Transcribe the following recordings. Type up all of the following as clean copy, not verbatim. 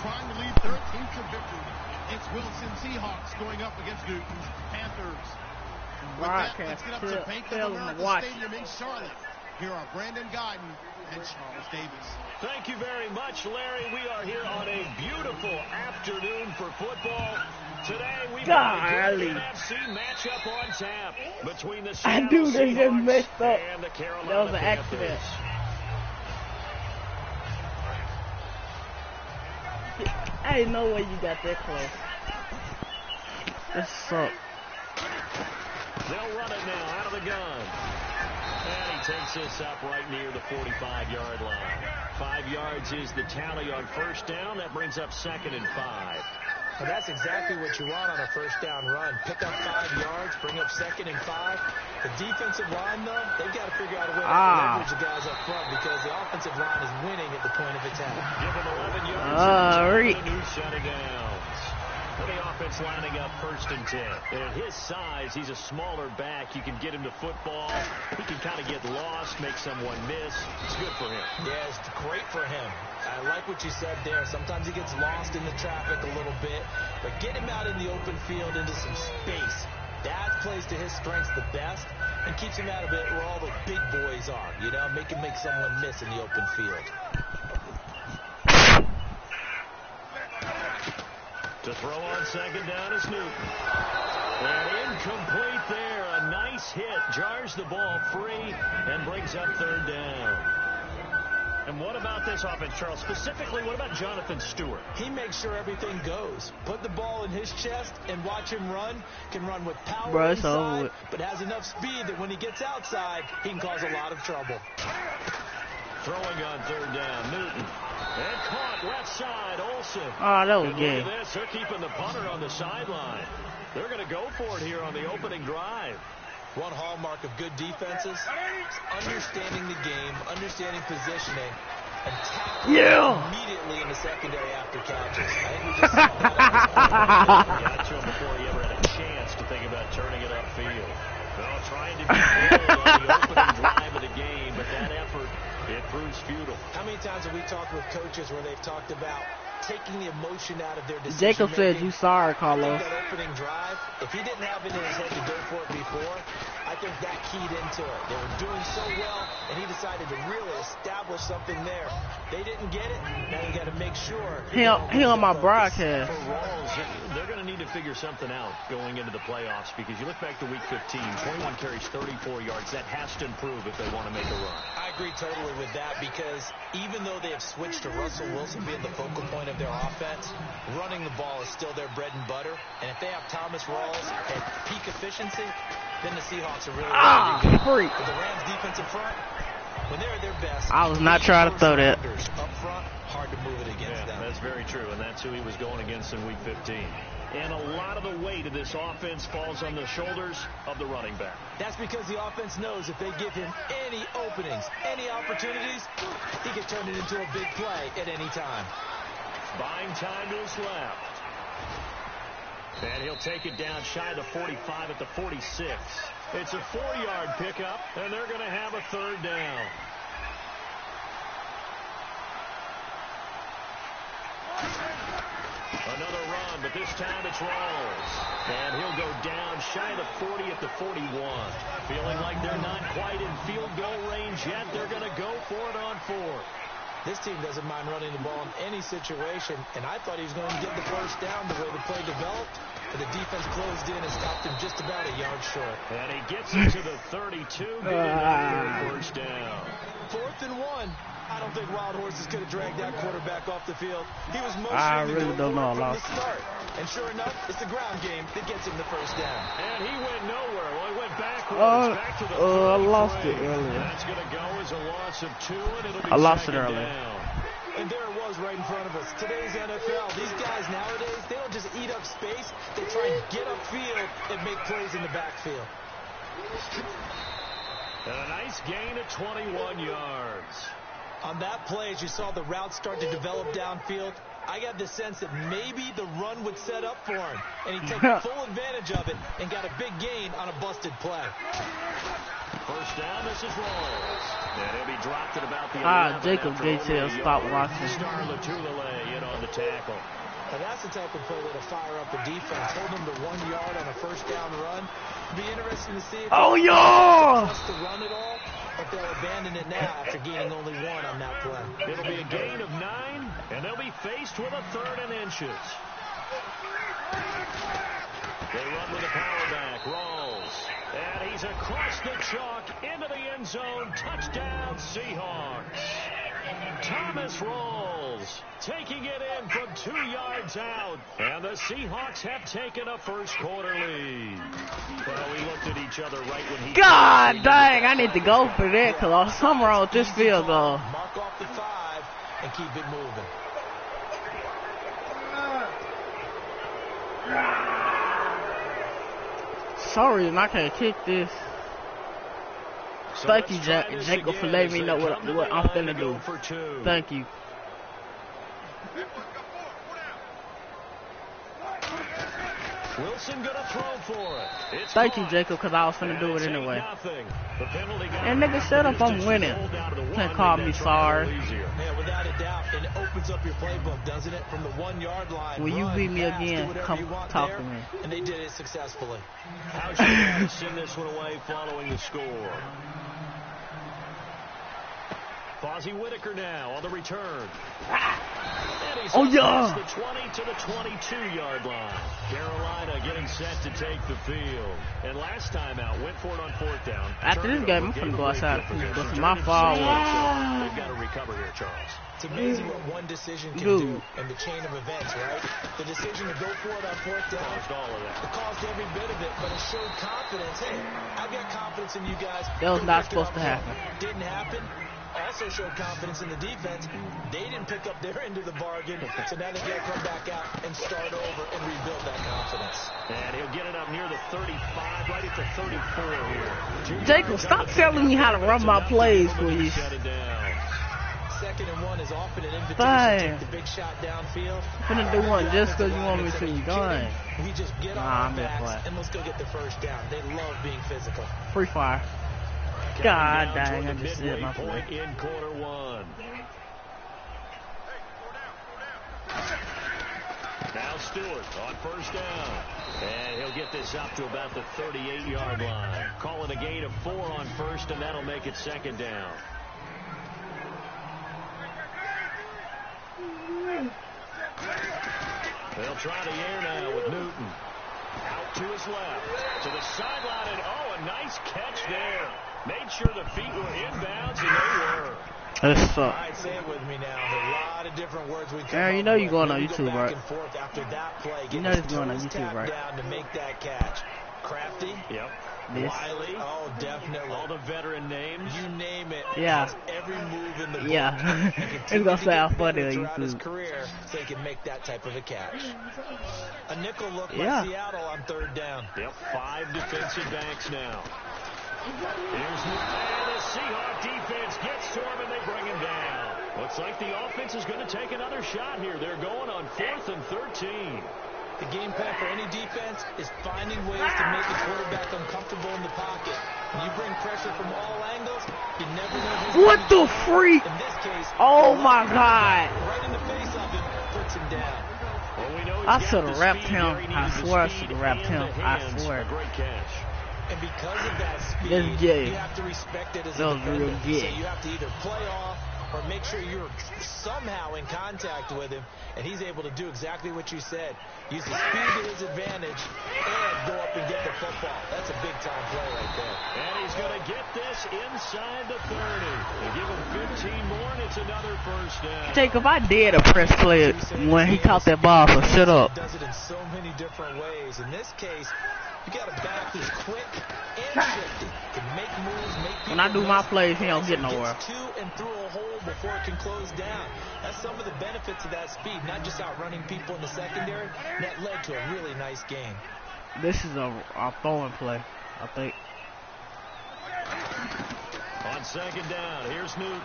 trying to lead 13th to victory. It's Wilson Seahawks going up against Newton's Panthers. With that, let's get up to Bank of America Stadium in Charlotte. Here are Brandon Guyton and Charles Davis. Thank you very much, Larry. We are here on a beautiful afternoon for football. Today we've got a good NFC matchup on tap between the Seattle Seahawks and the Carolina Panthers. I didn't know when you got that close. This sucks. They'll run it now out of the gun. And he takes this up right near the 45-yard line. 5 yards is the tally on first down. That brings up 2nd and 5. And that's exactly what you want on a first down run. Pick up 5 yards, bring up 2nd and 5. The defensive line, though, they've got to figure out a way to leverage the guys up front because the offensive line is winning at the point of attack. Give him 11 yards and a new set of downs. The offense lining up 1st and 10. And at his size, he's a smaller back. You can get him to football. He can kind of get lost, make someone miss. It's good for him. Yeah, it's great for him. I like what you said there. Sometimes he gets lost in the traffic a little bit. But get him out in the open field into some space. That plays to his strengths the best and keeps him out of it where all the big boys are. You know, make him make someone miss in the open field. To throw on 2nd down is Newton. And incomplete there. A nice hit. Jars the ball free and brings up 3rd down. And what about this offense, Charles? Specifically, what about Jonathan Stewart? He makes sure everything goes. Put the ball in his chest and watch him run. Can run with power inside, but has enough speed that when he gets outside, he can cause a lot of trouble. Throwing on 3rd down, Newton. And caught left side, Olsen. Oh, that was good. Look at this. They're keeping the punter on the sideline. They're going to go for it here on the opening drive. One hallmark of good defenses is understanding the game, understanding positioning, and tackling immediately in the secondary after catches. I think we just saw that. Got to him before he ever had a chance to think about turning it upfield. Well, trying to be bold on the opening drive of the game, but that effort, it proves futile. How many times have we talked with coaches where they've talked about taking the emotion out of their decision? Jacob said you sorry, Carlos. That opening drive, if he didn't have it in his head to go for it before, I think that keyed into it. They were doing so well, and he decided to really establish something there. They didn't get it. Now you got to make sure. He on my broadcast. For Rawls, they're going to need to figure something out going into the playoffs because you look back to Week 15, 21 carries, 34 yards. That has to improve if they want to make a run. I agree totally with that because even though they have switched to Russell Wilson being the focal point of their offense, running the ball is still their bread and butter. And if they have Thomas Rawls at peak efficiency, then the Seahawks are really freak. With the Rams defensive front, when they're at their best, I was not trying to throw that. Up front, hard to move it against them. That's very true, and that's who he was going against in Week 15. And a lot of the weight of this offense falls on the shoulders of the running back. That's because the offense knows if they give him any openings, any opportunities, he can turn it into a big play at any time. Buying time to his left. And he'll take it down shy of the 45 at the 46. It's a 4-yard pickup, and they're going to have a 3rd down. Another run, but this time it's Rawls. And he'll go down shy of the 40 at the 41. Feeling like they're not quite in field goal range yet. They're going to go for it on 4th. This team doesn't mind running the ball in any situation, and I thought he was going to get the first down the way the play developed, but the defense closed in and stopped him just about a yard short. And he gets it to the 32, getting first down. 4th and 1. I don't think Wild Horses could have dragged that quarterback off the field. He was I really don't know. from the start. And sure enough, it's the ground game that gets him the first down. And he went nowhere. Well, he went backwards. Back to the I lost it earlier. That's going to go as a loss of 2, and it'll be I lost it second earlier. down. And there it was right in front of us. Today's NFL, these guys nowadays, they don't just eat up space. They try and get upfield and make plays in the backfield. And a nice gain of 21 yards. On that play, as you saw the route start to develop downfield, I got the sense that maybe the run would set up for him. And he took full advantage of it and got a big gain on a busted play. First down, this is Rawls. And he'll be dropped at about the 11 Jacob Gates here, stop watching. Star Latulele in on the tackle. And that's the type of play that'll fire up a defense. Hold them to 1 yard on a first down run. It'll be interesting to see if to run it all, but they'll abandon it now after gaining only 1 on that play. It'll be a gain of 9, and they'll be faced with a 3rd and inches. They run with a power back. Rawls. And he's across the chalk into the end zone. Touchdown, Seahawks. Thomas Rawls taking it in from 2 yards out. And the Seahawks have taken a first-quarter lead. Well, we looked at each other right when he... God dang, I need to go for that because there's something wrong with this field goal. Mark off the 5 and keep it moving. Sorry, I can't kick this. So thank you, Jacob, for letting me know what I'm finna do. Thank you. Wilson gonna throw for it. It's thank you, Jacob, because I was finna do it anyway. And nigga, shut up, I'm winning. Can't call me sorry. Yeah, without a doubt, and it opens up your playbook, doesn't it? From the 1 yard line. When you beat me again, come talk to me. And they did it successfully. How should you send this one away following the score? Fozzie Whitaker now on the return. Oh, yeah. The 20 to the 22-yard line. Carolina getting set to take the field. And last time out, went for it on 4th down. After this game, I'm going to go outside. It's my fault. They've got to recover here, Charles. It's amazing what one decision can do in the chain of events, right? The decision to go for it on 4th down. Caused all of that. It caused every bit of it, but it showed confidence. Hey, I've got confidence in you guys. That was not supposed to happen. Didn't happen. Also showed confidence in the defense. They didn't pick up their end of the bargain, so now they got to come back out and start over and rebuild that confidence. And he'll get it up near the 35, right at the 34 here. Jacob, stop telling me how to run my plays, please. Shut it down. 2nd and 1 is often an invitation to take the big shot downfield. I'm gonna do one just because you want me to. You going? We just get on the backs and let's go get the first down. They love being physical. Free fire. God dang, I just hit my play. In quarter 1. Now Stewart on 1st down. And he'll get this up to about the 38-yard line. Calling a gain of 4 on 1st, and that'll make it 2nd down. They'll try the air now with Newton. Out to his left. To the sideline, and a nice catch there. Made sure the feet were inbounds, and they were. That's all right, say it with me now. There's a lot of different words we Aaron, you know you're going on YouTube, right? After that play, you know it's going on YouTube, right? Down to make that catch. Crafty. Yep. Wiley. Oh, definitely. All the veteran names. You name it. Yeah. Every move in the book. Yeah. It's going to sound funny on YouTube. His YouTube. career, so he can make that type of a catch. A nickel look by Seattle on 3rd down. Yep. 5 defensive backs now. Here's the Seahawks defense gets to him, and they bring him down. Looks like the offense is going to take another shot here. They're going on 4th and 13. The game plan for any defense is finding ways to make the quarterback uncomfortable in the pocket. When you bring pressure from all angles, you never know. What the freak? In this case, oh my God. Right in the face of him, puts him down. Well, we know I should have wrapped him. I swear I should have wrapped him. I swear. Great catch. And because of that speed, you have to respect it as a defender. So you have to either play off or make sure you're somehow in contact with him, and he's able to do exactly what you said. Use the speed to his advantage and go up and get the football. That's a big-time play right there. And he's going to get this inside the 30. They give him 15 more, and it's another first down. Jacob, I did a press play when he caught that ball, so shut up. He does it in so many different ways. In this case, you got a back who's quick and shifty. Can make moves, make people when I do my plays, he don't get nowhere. Gets to and through a hole before it can close down. That's some of the benefits of that speed, not just outrunning people in the secondary. That led to a really nice game. This is a throwing play, I think. On 2nd down, here's Newton.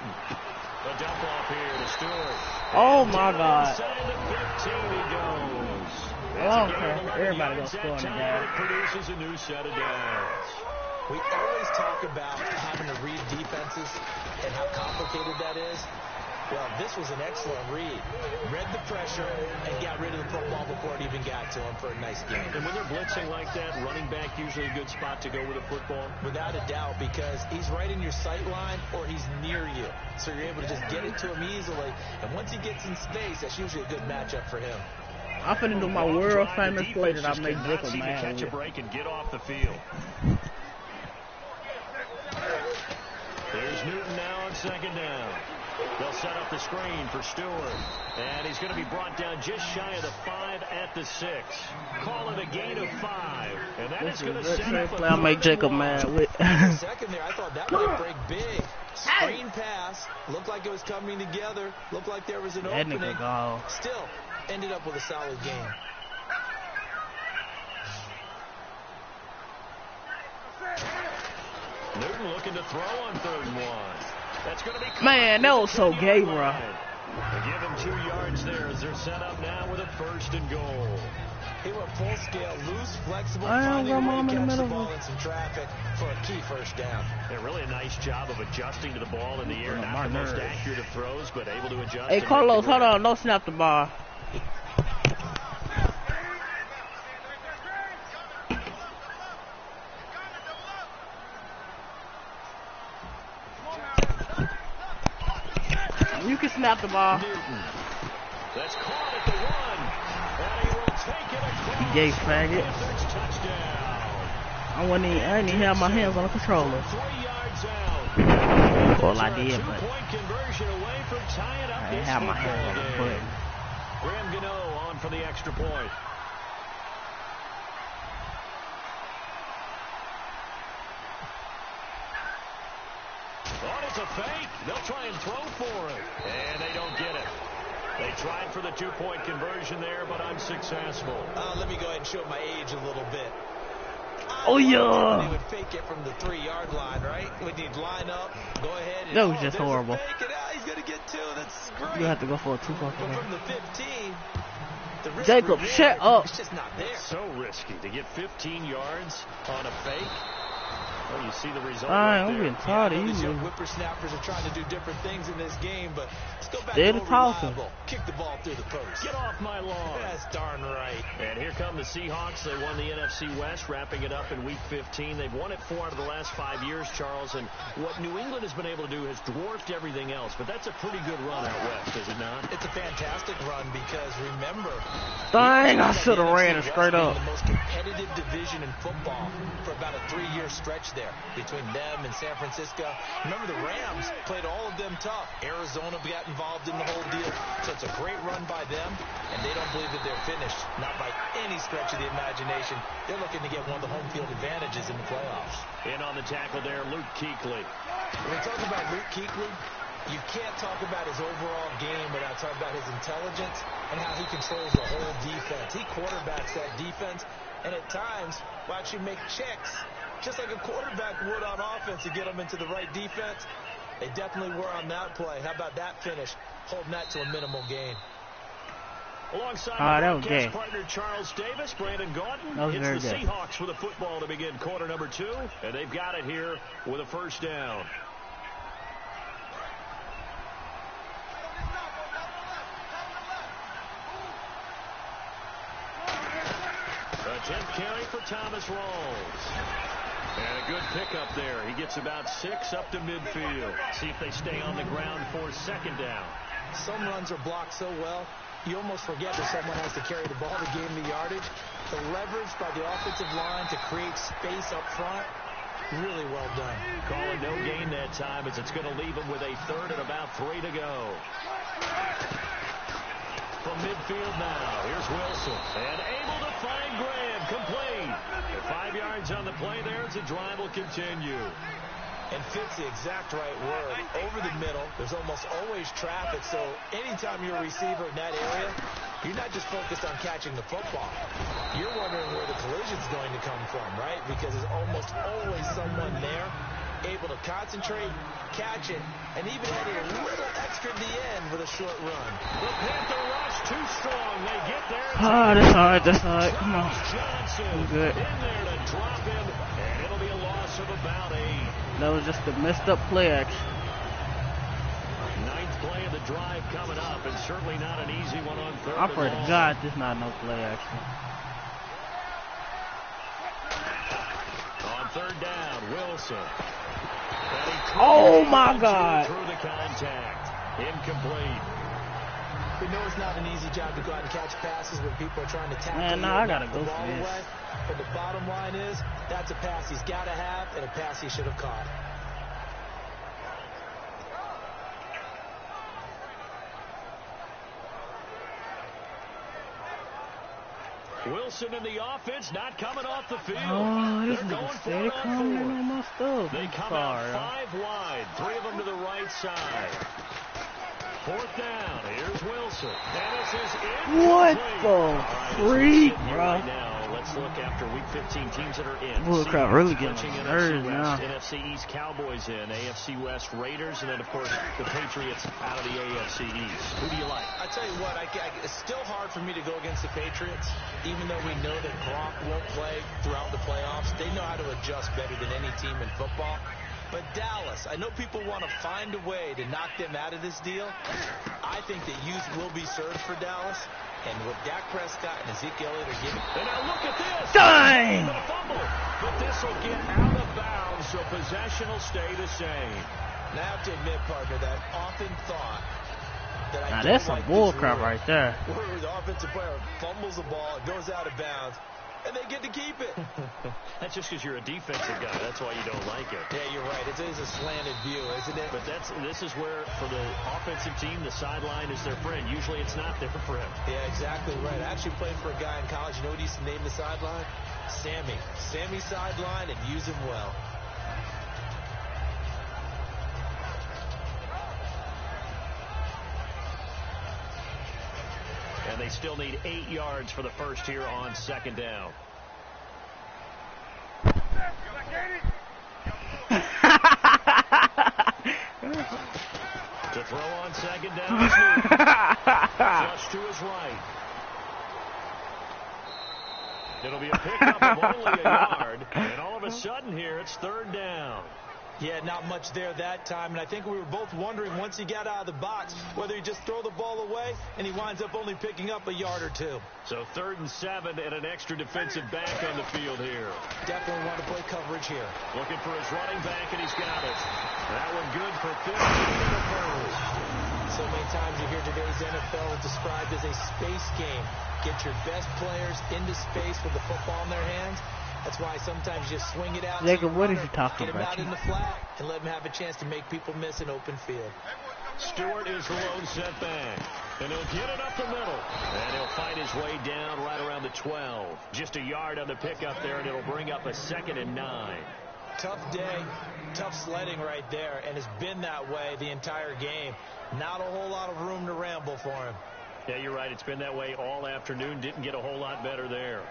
The dump off here to Stewart. Oh my God. Inside the 15 he goes. I don't care. Everybody goes score in the game. Produces a new set of downs. We always talk about having to read defenses and how complicated that is. Well, this was an excellent read. Read the pressure and got rid of the football before it even got to him for a nice game. And when they're blitzing like that, running back usually a good spot to go with a football? Without a doubt, because he's right in your sight line or he's near you. So you're able to just get it to him easily. And once he gets in space, that's usually a good matchup for him. I'm finna do my world famous play that I made Jacob mad catch a with. break and get off the field. There's Newton now on second down. They'll set up the screen for Stewart. And he's going to be brought down just shy of the 5 at the 6. Call it a gain of 5. And that is going to set up a play I made Jacob mad with. Second there, I thought that might break big. Screen pass. Looked like it was coming together. Looked like there was an opening. Still ended up with a solid game. Newton looking to throw on 3rd and 1. That's going to be man, that was so gay, bro. They give him 2 yards there as they're set up now with a 1st and goal. He went full scale, loose, flexible, finding a way to catch the ball in some traffic for a key 1st down. Yeah, really a nice job of adjusting to the ball in the air. Not the most accurate of throws, but able to adjust. Hey, Carlos, hold on. Don't snap the ball. You can snap the ball. That's caught at the 1. And he will take it across. Gay faggot. I didn't even have my hands on the controller. 3 yards out. Well, I did, but Two-point conversion away from tying up I didn't have my hands on the button. Graham Gano on for the extra point. It's a fake. They'll try and throw for it. And they don't get it. They tried for the 2-point conversion there, but unsuccessful. Let me go ahead and show my age a little bit. Oh, yeah. They would fake it from the 3-yard line, right? When you'd line up, go ahead. And, that was just horrible. He's going to get 2. That's great. You have to go for a 2-point conversion. But from the 15, the risk Jacob, shut up. It's just not there. It's so risky to get 15 yards on a fake. Well, you see the result. I'm getting tired of these you. young whippersnappers are trying to do different things in this game, but let's go back They're to reliable. Kick the ball through the post. Get off my lawn. That's darn right. And here come the Seahawks. They won the NFC West, wrapping it up in Week 15. They've won it 4 out of the last 5 years, Charles. And what New England has been able to do has dwarfed everything else. But that's a pretty good run out west, is it not? It's a fantastic run because, remember, dang, I should have ran it straight up. The most competitive division in football for about a 3-year stretch there between them and San Francisco. Remember, the Rams played all of them tough. Arizona got involved in the whole deal. So it's a great run by them, and they don't believe that they're finished. Not by any stretch of the imagination. They're looking to get one of the home field advantages in the playoffs. In on the tackle there, Luke Kuechly. When we talk about Luke Kuechly, you can't talk about his overall game without talking about his intelligence and how he controls the whole defense. He quarterbacks that defense, and at times will actually make checks just like a quarterback would on offense to get them into the right defense. They definitely were on that play. How about that finish? Holding that to a minimal gain. Alongside that was broadcast partner Charles Davis, Brandon Gaudin hits the Seahawks with a football to begin quarter number 2, and they've got it here with a 1st down. A 10th carry for Thomas Rawls. And a good pickup there. He gets about 6 up to midfield. See if they stay on the ground for 2nd down. Some runs are blocked so well, you almost forget that someone has to carry the ball to gain the yardage. The leverage by the offensive line to create space up front, really well done. Calling no gain that time as it's going to leave him with a 3rd and about 3 to go. From midfield now, here's Wilson. And able to find Graham, complete. 5 yards on the play there as the drive will continue. And fits the exact right word. Over the middle, there's almost always traffic, so anytime you're a receiver in that area, you're not just focused on catching the football. You're wondering where the collision's going to come from, right? Because there's almost always someone there able to concentrate, catch it, and even add a little extra at the end with a short run. The Panther rush too strong. They get there. That's all right. That's all right. Come on. Johnson I'm good. in there to drop him, and it'll be a loss of about 8. That was just a messed up play action. 9th play of the drive coming up, and certainly not an easy one on third. I pray to God this not no play action. On third down, Wilson. Oh my God! Through the contact, incomplete. We know it's not an easy job to go out and catch passes when people are trying to tackle Man, nah, I gotta go for this. Away. But the bottom line is, that's a pass he's got to have and a pass he should have caught. Wilson in the offense, not coming off the field. Oh, this They're is going steady coming in on my stuff. They come out 5 wide, 3 of them to the right side. Fourth down, here's Wilson. Dennis is in. What the freak, bro? Right now, let's look after Week 15 teams that are in. Bullcrap really getting NFC nerves now. NFC East Cowboys in, AFC West Raiders, and then of course the Patriots out of the AFC East. Who do you like? I tell you what, it's still hard for me to go against the Patriots, even though we know that Gronk won't play throughout the playoffs. They know how to adjust better than any team in football. But Dallas, I know people want to find a way to knock them out of this deal. I think that youth will be served for Dallas. And what Dak Prescott and Ezekiel Elliott are giving. And now look at this. Dang! The fumble. But this will get out of bounds, so possession will stay the same. And I have to admit, partner, that I often thought that now that's some bullcrap right there. Where the offensive player fumbles the ball, it goes out of bounds, and they get to keep it. That's just because you're a defensive guy. That's why you don't like it. Yeah, you're right. It is a slanted view, isn't it? But this is where, for the offensive team, the sideline is their friend. Usually it's not their friend. Yeah, exactly right. I actually played for a guy in college. You know what he used to name the sideline? Sammy. Sammy sideline, and use him well. And they still need 8 yards for the first here on second down. To throw on second down. Flush to his right. It'll be a pickup of only a yard. And all of a sudden here, it's third down. Yeah, not much there that time, and I think we were both wondering once he got out of the box whether he'd just throw the ball away, and he winds up only picking up a yard or 2. So 3rd and 7 and an extra defensive back on the field here. Definitely want to play coverage here. Looking for his running back, and he's got it. That one good for 15 in the first. So many times you hear today's NFL is described as a space game. Get your best players into space with the football in their hands. That's why sometimes you just swing it out. Jacob, what is he talking about? Get him out in the flat and let him have a chance to make people miss an open field. Stewart is the lone setback. And he'll get it up the middle. And he'll fight his way down right around the 12. Just a yard on the pickup there, and it'll bring up a 2nd and 9. Tough day, tough sledding right there, and it's been that way the entire game. Not a whole lot of room to ramble for him. Yeah, you're right. It's been that way all afternoon. Didn't get a whole lot better there.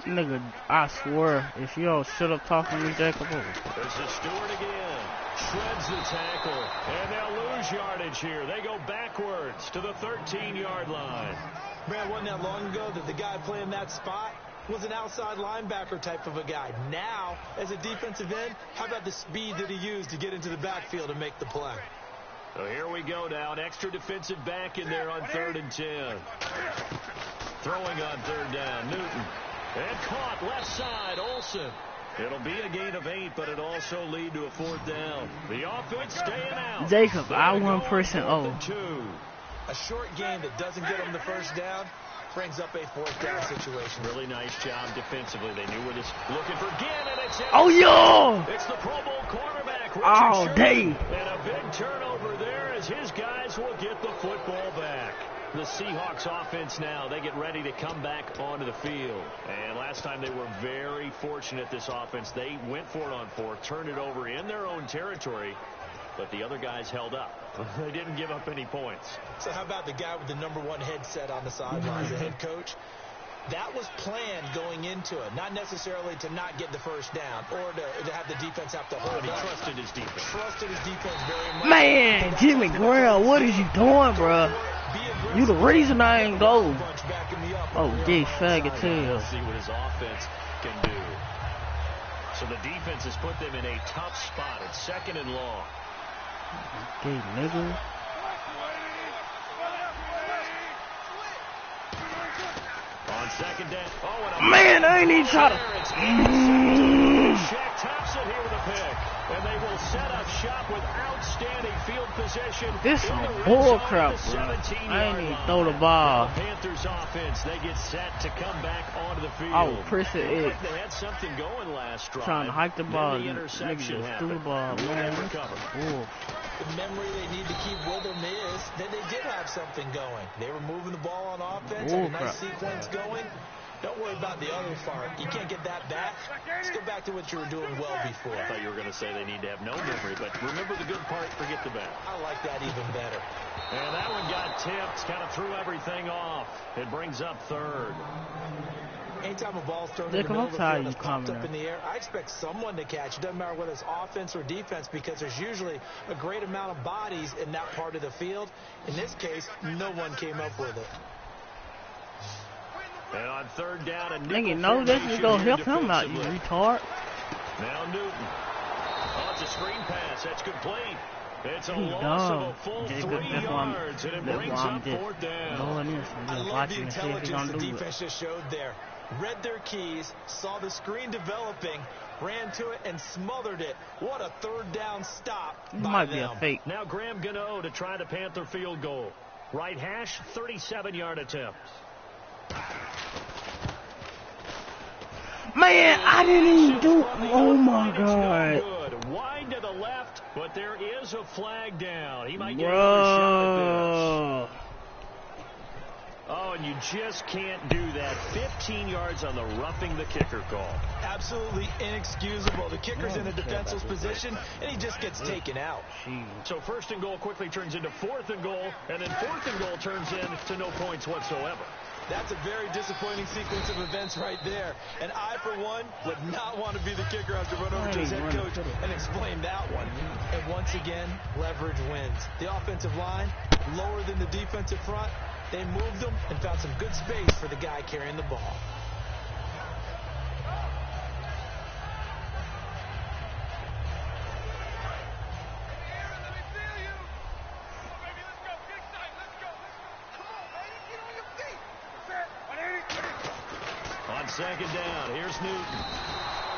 Nigga, I swear, if you don't shut up talking to me, Jacob. This is Stewart again. Shreds the tackle. And they'll lose yardage here. They go backwards to the 13-yard line. Man, wasn't that long ago that the guy playing that spot was an outside linebacker type of a guy. Now, as a defensive end, how about the speed that he used to get into the backfield and make the play? So here we go now. An extra defensive back in there on 3rd and 10. Throwing on 3rd down, Newton. And caught left side, Olsen. It'll be a gain of 8, but it'll also lead to a 4th down. The offense staying out. Jacob, I 1%. A short game that doesn't get them the first down brings up a 4th down situation. Really nice job defensively. They knew where this. Looking for Ginn, and it's in. Oh, yo! It's the Pro Bowl cornerback, Richard Oh, Sherman. dang. And a big turnover there as his guys will get the football back. The Seahawks offense now, they get ready to come back onto the field. And last time they were very fortunate, this offense. They went for it on 4th, turned it over in their own territory, but the other guys held up. They didn't give up any points. So how about the guy with the #1 headset on the sidelines, the head coach? That was planned going into it, not necessarily to not get the first down or to have the defense have to hold But up. he trusted his defense. Trusted his defense very much. Man, Jimmy Graham, what is you doing, bro? You the reason I ain't go. Oh, gay faggot tail. See what his offense can do. So the defense has put them in a tough spot. It's 2nd and long. Gay nigga. On 2nd down. Oh, and man, I ain't even trying to. Shaq taps it here with a pick. And they will set up shop with outstanding field position. This is bull crap, bro. I ain't even throw the ball. The Panthers offense, they get set to come back onto the field. Oh, press it. Like they had something going last drive. Trying to hike the ball. The interception threw the ball, man. The memory they need to keep with them is that they did have something going. They were moving the ball on offense, had a nice sequence going. Don't worry about the other part. You can't get that back. Let's go back to what you were doing well before. I thought you were going to say they need to have no memory, but remember the good part, forget the bad. I like that even better. And that one got tipped, kind of threw everything off. It brings up 3rd. Anytime a ball's thrown in the middle of the field that's popped up in the air, I expect someone to catch. It doesn't matter whether it's offense or defense, because there's usually a great amount of bodies in that part of the field. In this case, no one came up with it. And on 3rd down, a nigga, no, this is gonna help him out, you retard. Now Newton. Oh, it's a screen pass. That's complete. It's a loss of a full 3 yards, and it brings up 4th down. I love the intelligence the defense just showed there. Read their keys, saw the screen developing, ran to it, and smothered it. What a 3rd down stop by them. Be a fake. Now Graham Gano to try the Panther field goal. Right hash, 37-yard attempt. Man, I didn't even do. Oh my God. Good. Wide to the left, but there is a flag down. He might get another shot at this. Oh, and you just can't do that. 15 yards on the roughing the kicker call. Absolutely inexcusable. The kicker's in a defensive position, and he just gets taken out. So 1st and goal quickly turns into 4th and goal, and then 4th and goal turns into no points whatsoever. That's a very disappointing sequence of events right there. And I, for one, would not want to be the kicker after run over to his head coach and explain that one. And once again, leverage wins. The offensive line, lower than the defensive front. They moved them and found some good space for the guy carrying the ball. On 2nd down, here's Newton.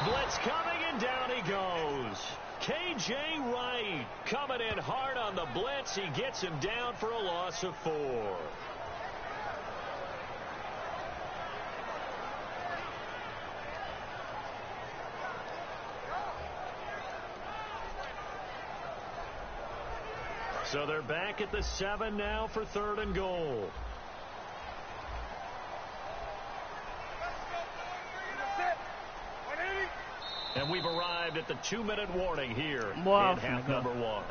Blitz coming, and down he goes. K.J. Wright coming in hard on the blitz. He gets him down for a loss of 4. So they're back at the 7 now for 3rd and goal. And we've arrived at the 2-minute warning here in half number 1.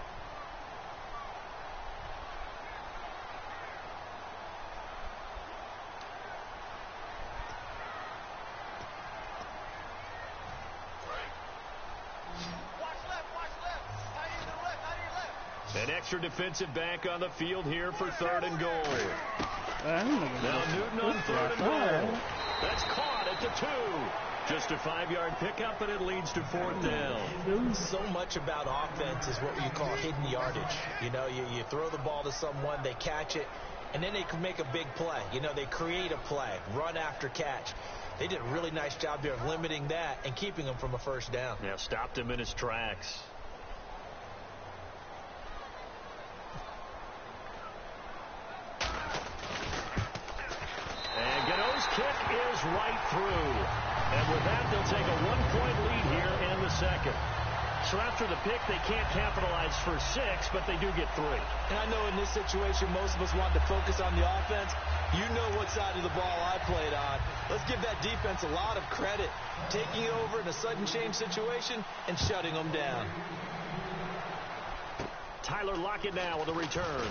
An extra defensive back on the field here for 3rd and goal. Now Newton on 3rd and goal. That's caught at the 2. Just a 5-yard pickup, and it leads to 4th down. So much about offense is what you call hidden yardage. You know, you throw the ball to someone, they catch it, and then they can make a big play. You know, they create a play, run after catch. They did a really nice job there of limiting that and keeping him from a 1st down. Yeah, stopped him in his tracks. And Gano's kick is right through. And with that, they'll take a 1-point lead here in the 2nd. So after the pick, they can't capitalize for 6, but they do get 3. And I know in this situation, most of us want to focus on the offense. You know what side of the ball I played on. Let's give that defense a lot of credit. Taking it over in a sudden change situation and shutting them down. Tyler Lockett now with a return.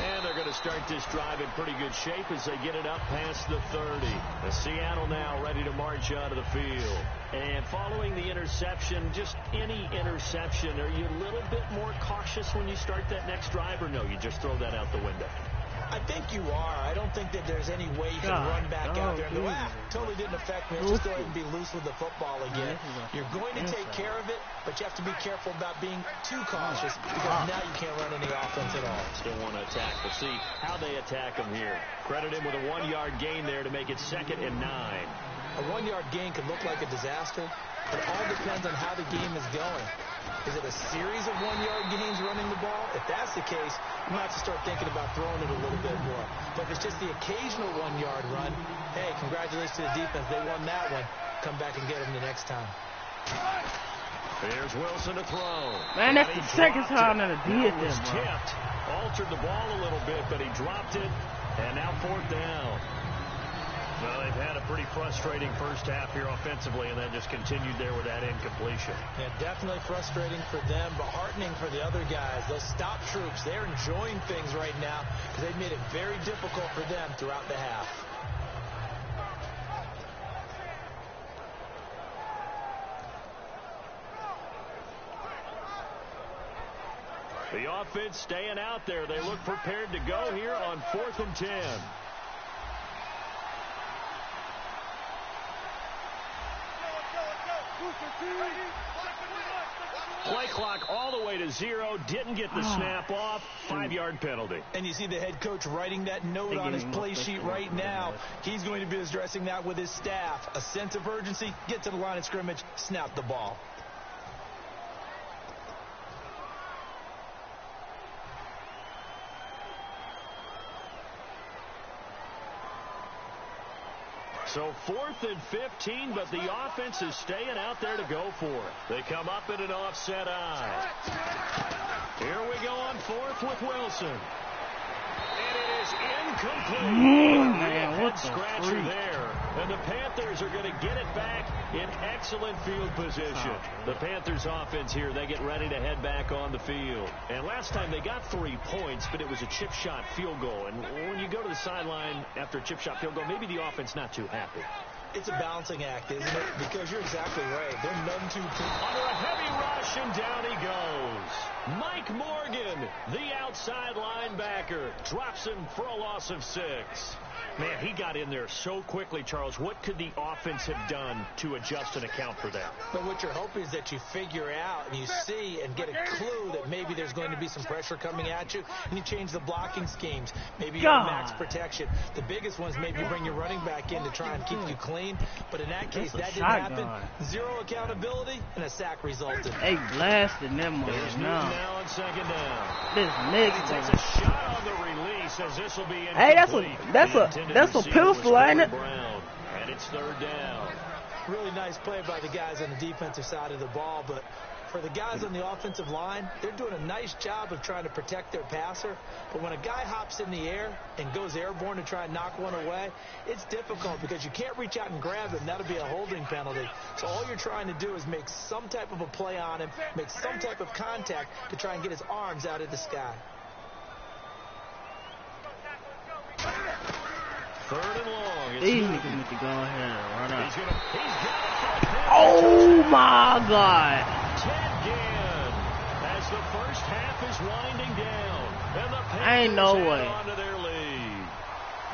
And they're going to start this drive in pretty good shape as they get it up past the 30. Seattle now ready to march out of the field. And following the interception, just any interception, are you a little bit more cautious when you start that next drive, or no, you just throw that out the window? I think you are. I don't think that there's any way you can run back out there and go, totally didn't affect me. Just go ahead and be loose with the football again. You're going to take care of it, but you have to be careful about being too cautious because now you can't run any offense at all. Still want to attack. We'll see how they attack them here. Credit him with a 1-yard gain there to make it 2nd and 9. A 1-yard gain could look like a disaster. It all depends on how the game is going. Is it a series of 1-yard gains running the ball? If that's the case, you might have to start thinking about throwing it a little bit more. But if it's just the occasional 1-yard run, hey, congratulations to the defense. They won that one. Come back and get them the next time. Here's Wilson to throw. Man, that's the second time that it did this. Tipped. Altered the ball a little bit, but he dropped it. And now 4th down. Well, they've had a pretty frustrating first half here offensively, and then just continued there with that incompletion. Yeah, definitely frustrating for them, but heartening for the other guys. Those stop troops, they're enjoying things right now because they've made it very difficult for them throughout the half. The offense staying out there. They look prepared to go here on 4th and 10. Play clock all the way to 0. Didn't get the snap off. 5-yard penalty. And you see the head coach writing that note on his play sheet right now. He's going to be addressing that with his staff. A sense of urgency. Get to the line of scrimmage. Snap the ball. So 4th and 15, but the offense is staying out there to go for it. They come up in an offset eye. Here we go on 4th with Wilson. And it is incomplete. Man, what the scratcher there. And the Panthers are going to get it back in excellent field position. The Panthers offense here, they get ready to head back on the field. And last time they got 3 points, but it was a chip shot field goal. And when you go to the sideline after a chip shot field goal, maybe the offense not too happy. It's a balancing act, isn't it? Because you're exactly right. They're none too... Under a heavy rush, and down he goes. Mike Morgan, the outside linebacker, drops him for a loss of 6. Man, he got in there so quickly, Charles. What could the offense have done to adjust and account for that? But what you're hoping is that you figure out and you see and get a clue that maybe there's going to be some pressure coming at you, and you change the blocking schemes. Maybe you have max protection. The biggest ones maybe bring your running back in to try and keep you clean. But in that case, that didn't happen. 0 accountability, and a sack resulted. They blasted them ones now. Now on 2nd down. This nigga takes a shot on the release as this will be incomplete. Hey, that's a pistol, ain't it? And it's 3rd down. Really nice play by the guys on the defensive side of the ball, but for the guys on the offensive line, they're doing a nice job of trying to protect their passer. But when a guy hops in the air and goes airborne to try and knock one away, it's difficult because you can't reach out and grab him. That'll be a holding penalty. So all you're trying to do is make some type of a play on him, make some type of contact to try and get his arms out of the sky. 3rd and long. These niggas need to go ahead and run out. Oh my God. Ted Ginn, as the first half is winding down, and the Panthers no way. onto their lead.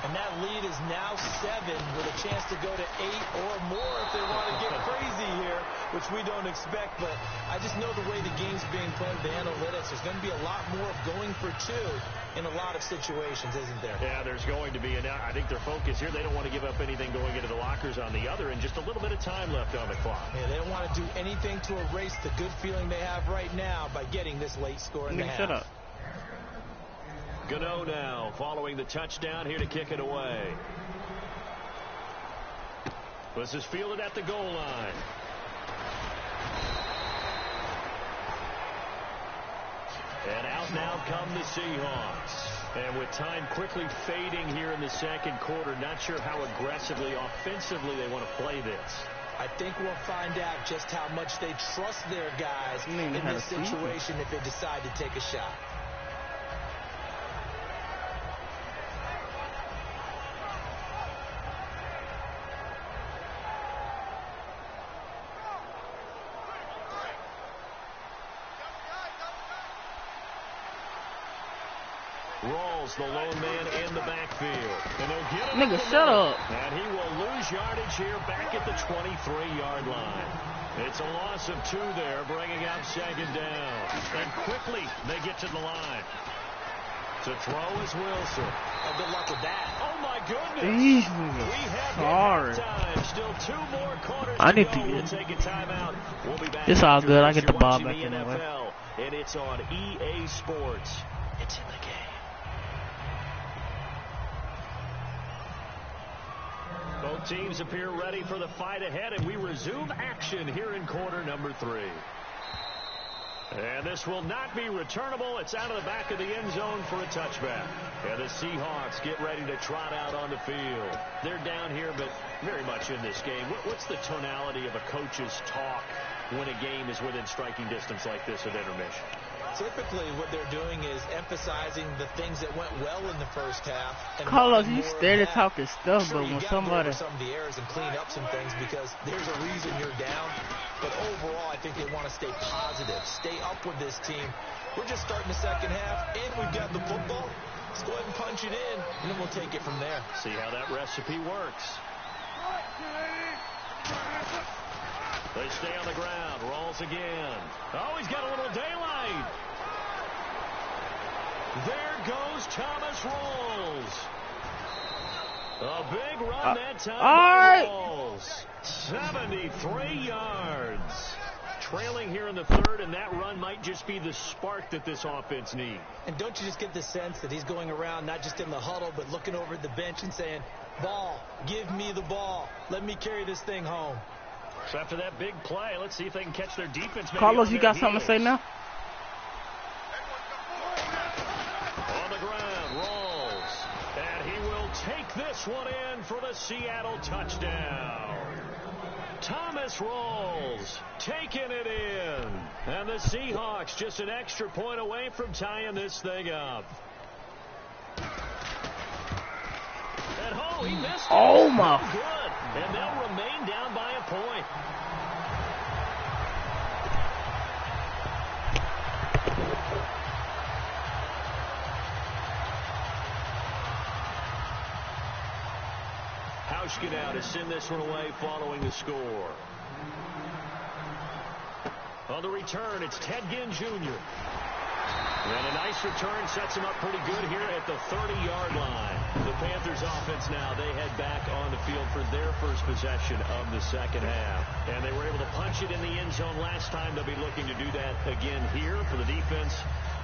And that lead is now 7 with a chance to go to 8 or more if they want to get crazy here, which we don't expect. But I just know the way the game's being played, the analytics, there's going to be a lot more going for 2 in a lot of situations, isn't there? Yeah, there's going to be. And I think their focus here, they don't want to give up anything going into the lockers on the other, and just a little bit of time left on the clock. Yeah, they don't want to do anything to erase the good feeling they have right now by getting this late score in the half. Shut up. Gano now following the touchdown here to kick it away. This is fielded at the goal line. And out now come the Seahawks. And with time quickly fading here in the 2nd quarter, not sure how aggressively, offensively they want to play this. I think we'll find out just how much they trust their guys in this situation if they decide to take a shot. Rawls, the lone man in the backfield. And they'll get him. Nigga, shut up. And he will lose yardage here back at the 23-yard line. It's a loss of 2 there, bringing up 2nd down. And quickly, they get to the line. To throw is Wilson. Oh, good luck with that. Oh, my goodness. We have time. Still 2 more quarters I need to to go. get We'll take a timeout. We'll be back. It's all good. I get the You're ball watching back the anyway. NFL, and it's on EA Sports. It's in the game. Both teams appear ready for the fight ahead, and we resume action here in quarter number 3. And this will not be returnable. It's out of the back of the end zone for a touchback. And the Seahawks get ready to trot out on the field. They're down here, but very much in this game. What's the tonality of a coach's talk when a game is within striking distance like this at intermission? Typically, what they're doing is emphasizing the things that went well in the first half. Carlos, you steady talking stuff, sure, but when go somebody... over some of the errors and clean up some things because there's a reason you're down. But overall, I think they want to stay positive, stay up with this team. We're just starting the second half, and we've got the football. Let's go ahead and punch it in, and then we'll take it from there. See how that recipe works. They stay on the ground. Rolls again. Oh, he's got a little daylight. There goes Thomas Rawls. A big run that time by Rawls. 73 yards. Trailing here in the 3rd, and that run might just be the spark that this offense needs. And don't you just get the sense that he's going around not just in the huddle, but looking over at the bench and saying, ball, give me the ball. Let me carry this thing home. So after that big play, let's see if they can catch their defense. Carlos, you got something to say now? On the ground, Rawls. And he will take this one in for the Seattle touchdown. Thomas Rawls taking it in. And the Seahawks just an extra point away from tying this thing up. And he missed it. Oh, my. Good. And they'll remain down by a point. Hauschka now to send this one away following the score. On the return, it's Ted Ginn Jr. And a nice return sets him up pretty good here at the 30-yard line. The Panthers offense now, they head back on the field for their first possession of the second half. And they were able to punch it in the end zone last time. They'll be looking to do that again here for the defense.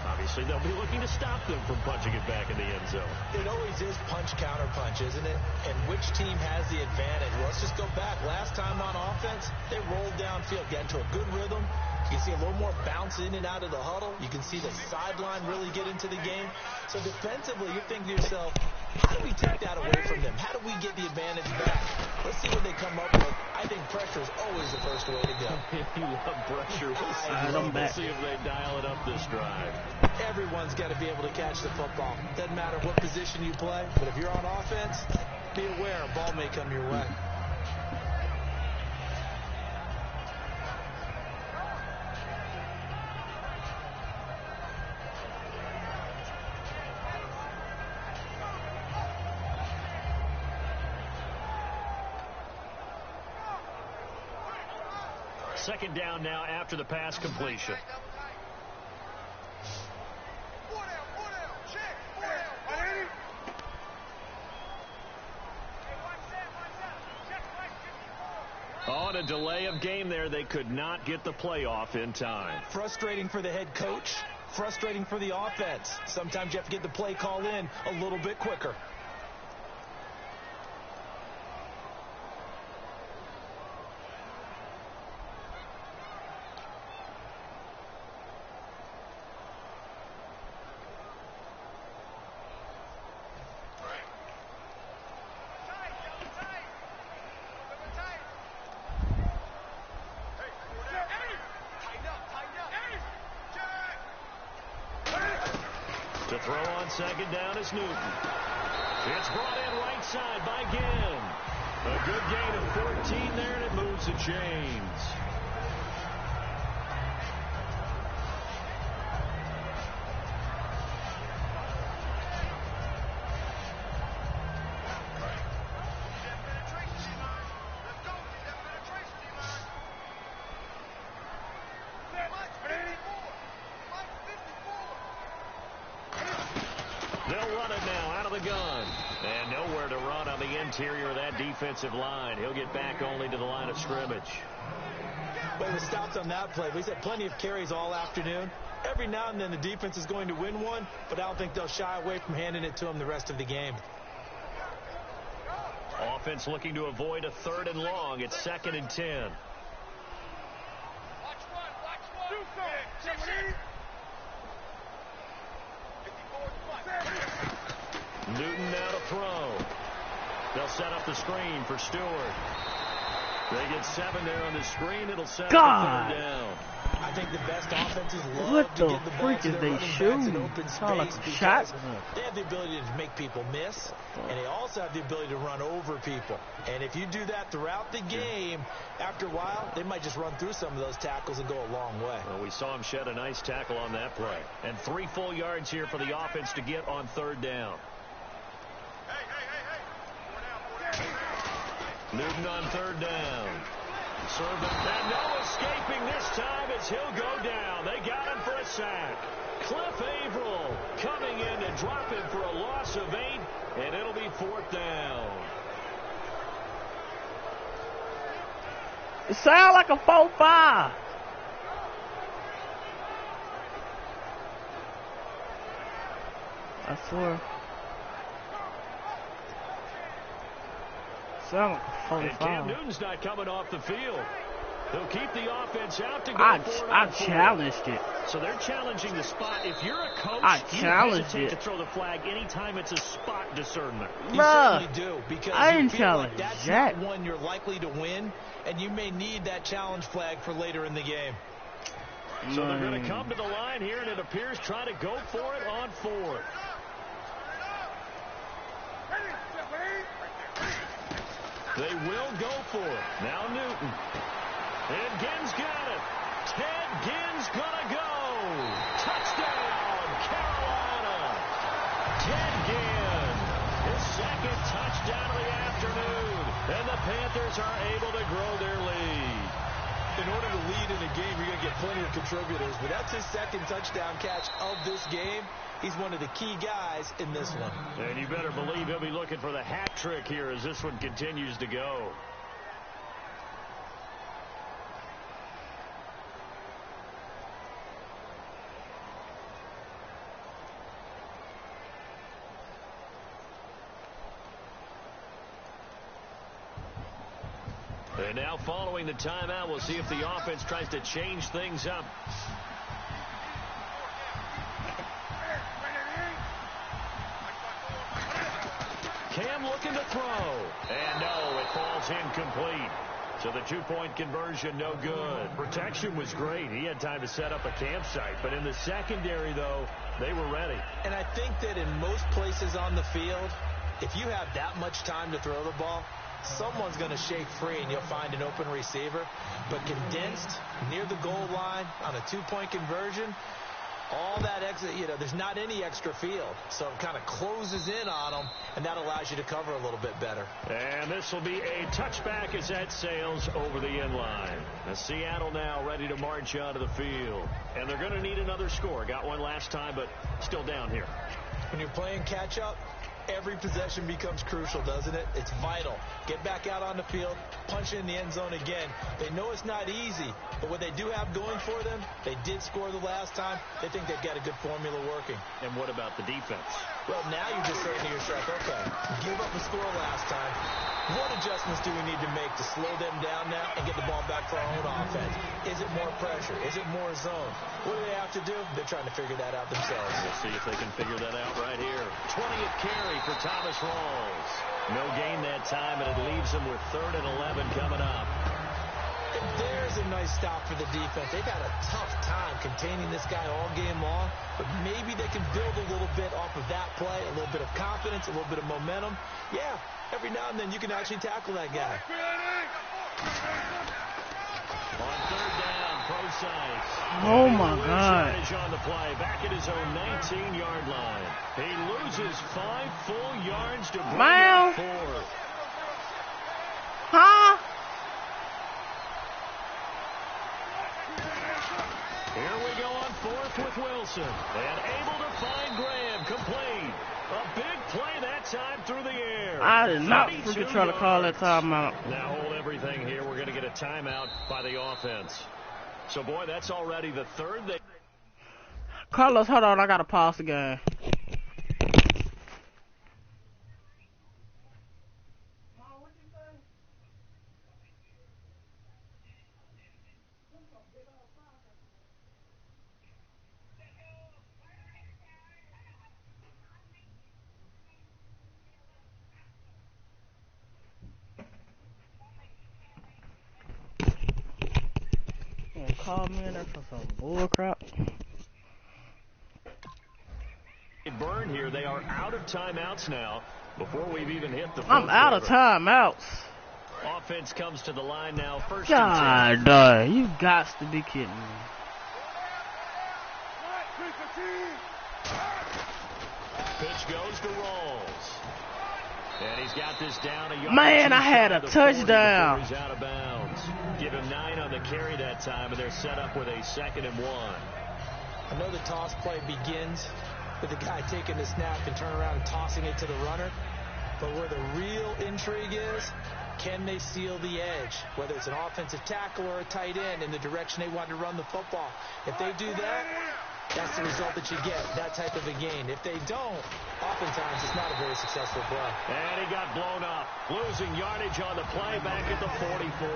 Obviously, they'll be looking to stop them from punching it back in the end zone. It always is punch-counter-punch, isn't it? And which team has the advantage? Well, let's just go back. Last time on offense, they rolled downfield, got into a good rhythm. You can see a little more bounce in and out of the huddle. You can see the sideline really get into the game. So defensively, you're thinking to yourself, how do we take that away from them? How do we get the advantage back? Let's see what they come up with. I think pressure is always the first way to go. You love pressure. We'll see if they dial it up this drive. Everyone's got to be able to catch the football. Doesn't matter what position you play, but if you're on offense, be aware a ball may come your way. Second down now after the pass completion. On a delay of game there, they could not get the playoff in time. Frustrating for the head coach, frustrating for the offense. Sometimes you have to get the play call in a little bit quicker. To throw on second down is Newton. It's brought in right side by Ginn. A good gain of 14 there, and it moves the chains. run it now out of the gun. And nowhere to run on the interior of that defensive line. He'll get back only to the line of scrimmage. But the stops on that play. He's had plenty of carries all afternoon. Every now and then the defense is going to win one, but I don't think they'll shy away from handing it to him the rest of the game. Offense looking to avoid a 3rd and long. It's 2nd and 10. Newton now to throw. They'll set up the screen for Stewart. They get 7 there on the screen. It'll set up the 3rd down. I think the best offenses love to get the ball to their running backs in open space because they have the ability to make people miss, and they also have the ability to run over people. And if you do that throughout the game, after a while, they might just run through some of those tackles and go a long way. Well, we saw him shed a nice tackle on that play. And 3 full yards here for the offense to get on 3rd down. Newton on 3rd down. Serve him, and no escaping this time as he'll go down. They got him for a sack. Cliff Averill coming in to drop him for a loss of 8, and it'll be 4th down. It sounds like a 4-5. I swear. Sound like a 4-5. And Cam Newton's not coming off the field. They'll keep the offense out to go I challenged it. So they're challenging the spot. If you're a coach, you hesitate to throw the flag anytime it's a spot discernment. You certainly do, because I didn't feel challenge like that's that. not one you're likely to win, and you may need that challenge flag for later in the game. So they're going to come to the line here, and it appears trying to go for it on 4th. They will go for it. Now Newton. And Ginn's got it. Ted Ginn's gonna go. Touchdown, Carolina. Ted Ginn, his 2nd touchdown of the afternoon. And the Panthers are able to grow their lead. In order to lead in a game, you're going to get plenty of contributors, but that's his 2nd touchdown catch of this game. He's one of the key guys in this one. And you better believe he'll be looking for the hat trick here as this one continues to go. And now following the timeout, we'll see if the offense tries to change things up. Cam looking to throw. And no, it falls incomplete. So the 2-point conversion, no good. Protection was great. He had time to set up a campsite. But in the secondary, though, they were ready. And I think that in most places on the field, if you have that much time to throw the ball, someone's going to shake free and you'll find an open receiver. But condensed near the goal line on a 2-point conversion, all that extra, there's not any extra field. So it kind of closes in on them, and that allows you to cover a little bit better. And this will be a touchback as that sails over the end line. Seattle now ready to march onto the field. And they're going to need another score. Got one last time, but still down here. When you're playing catch-up, every possession becomes crucial, doesn't it? It's vital. Get back out on the field, punch it in the end zone again. They know it's not easy, but what they do have going for them, they did score the last time. They think they've got a good formula working. And what about the defense? Well, now you're just saying to yourself, okay, give up a score last time. What adjustments do we need to make to slow them down now and get the ball back for our own offense? Is it more pressure? Is it more zone? What do they have to do? They're trying to figure that out themselves. We'll see if they can figure that out right here. 20th carry for Thomas Rawls. No gain that time, and it leaves them with 3rd and 11 coming up. And there's a nice stop for the defense. They've had a tough time containing this guy all game long, but maybe they can build a little bit off of that play, a little bit of confidence, a little bit of momentum. Yeah, every now and then you can actually tackle that guy. On 3rd down, Prosite. Oh, my God. On the play, back at his own 19-yard line. He loses 5 full yards to bring up 4. Huh? Here we go on 4th left with Wilson. And able to find Graham. Complete. A big play that time through the air. I did not freaking try to call that timeout. Now hold everything here. We're going to get a timeout by the offense. So, boy, that's already the third. Carlos, hold on. I got to pause the game. Call me in there for some bullcrap. Burn here. They are out of timeouts now. Before we've even hit the. I'm out of timeouts. Offense comes to the line now. First. God, dang, you got to be kidding me. Pitch goes to Rawls. And he's got this down a yard. Man, I had a touchdown. He's out of bounds. Give him 9 on the carry that time, and they're set up with a 2nd and 1. I know the toss play begins with the guy taking the snap and turn around and tossing it to the runner. But where the real intrigue is, can they seal the edge? Whether it's an offensive tackle or a tight end in the direction they want to run the football. If they do that, that's the result that you get, that type of a gain. If they don't, oftentimes it's not a very successful play. And he got blown up, losing yardage on the play back at the 44.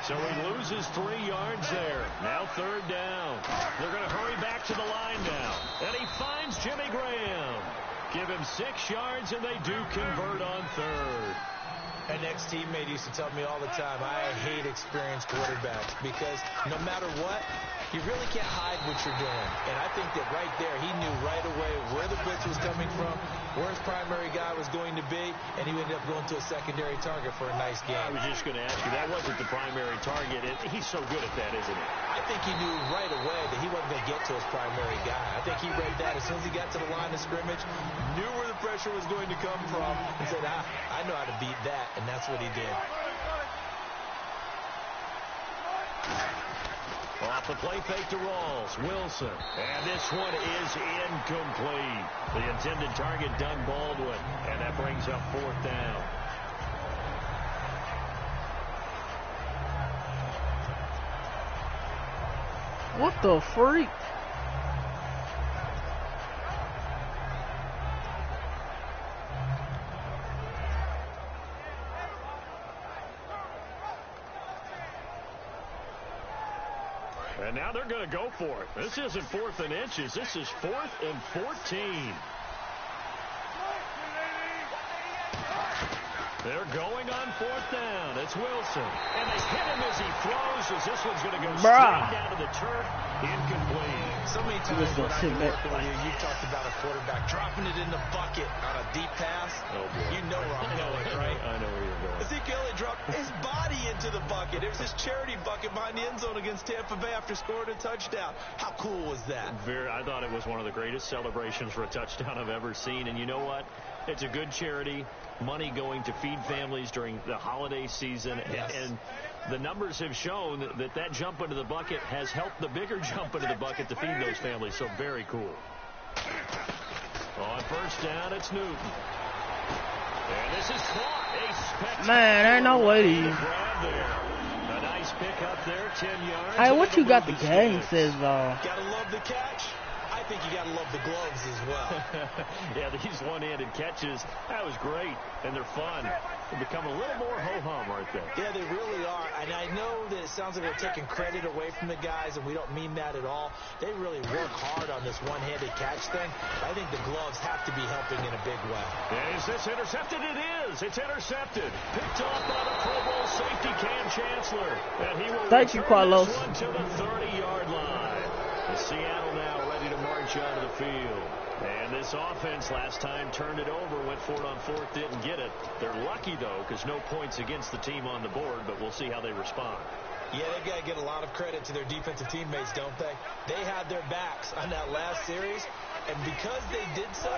So he loses 3 yards there. Now 3rd down. They're going to hurry back to the line now. And he finds Jimmy Graham. Give him 6 yards, and they do convert on 3rd. An ex-teammate used to tell me all the time, I hate experienced quarterbacks because no matter what, you really can't hide what you're doing. And I think that right there, he knew right away where the blitz was coming from, where his primary guy was going to be, and he ended up going to a secondary target for a nice game. I was just going to ask you, that wasn't the primary target. He's so good at that, isn't he? I think he knew right away that he wasn't going to get to his primary guy. I think he read that as soon as he got to the line of scrimmage, knew where the pressure was going to come from, and said, I know how to beat that, and that's what he did. Off the play fake to Rawls. Wilson. And this one is incomplete. The intended target, Doug Baldwin. And that brings up 4th down. What the freak? And now they're going to go for it. This isn't 4th and inches. This is 4th and 14. They're going on 4th down. It's Wilson. And they hit him as he throws, as this one's going to go straight down to the turf. Incomplete. So many times when I've been working with you, you've talked about a quarterback dropping it in the bucket on a deep pass. Oh, boy. You know where I'm going, right? I know where you're going. Ezekiel Elliott dropped his body into the bucket. It was his charity bucket behind the end zone against Tampa Bay after scoring a touchdown. How cool was that? I thought it was one of the greatest celebrations for a touchdown I've ever seen. And you know what? It's a good charity. Money going to feed families during the holiday season. Yes. And the numbers have shown that jump into the bucket has helped the bigger jump into the bucket to feed those families. So very cool. On 1st down, it's Newton. And this is caught. Man, ain't no way to use. A nice pick up there, 10 yards. Hey, what you got the game says, though? Gotta love the catch. I think you got to love the gloves as well. Yeah, these one-handed catches, that was great, and they're fun. They become a little more ho-hum, aren't they? Yeah, they really are, and I know that it sounds like we're taking credit away from the guys, and we don't mean that at all. They really work hard on this one-handed catch thing. I think the gloves have to be helping in a big way. Yeah, is this intercepted? It is. It's intercepted. Picked off by the Pro Bowl safety, Cam Chancellor. And he will Thank you, Carlos. This one to the 30-yard line. The Seattle now ready to march out of the field. And this offense last time turned it over, went for it on 4th, didn't get it. They're lucky, though, because no points against the team on the board, but we'll see how they respond. Yeah, they've got to get a lot of credit to their defensive teammates, don't they? They had their backs on that last series, And because they did so,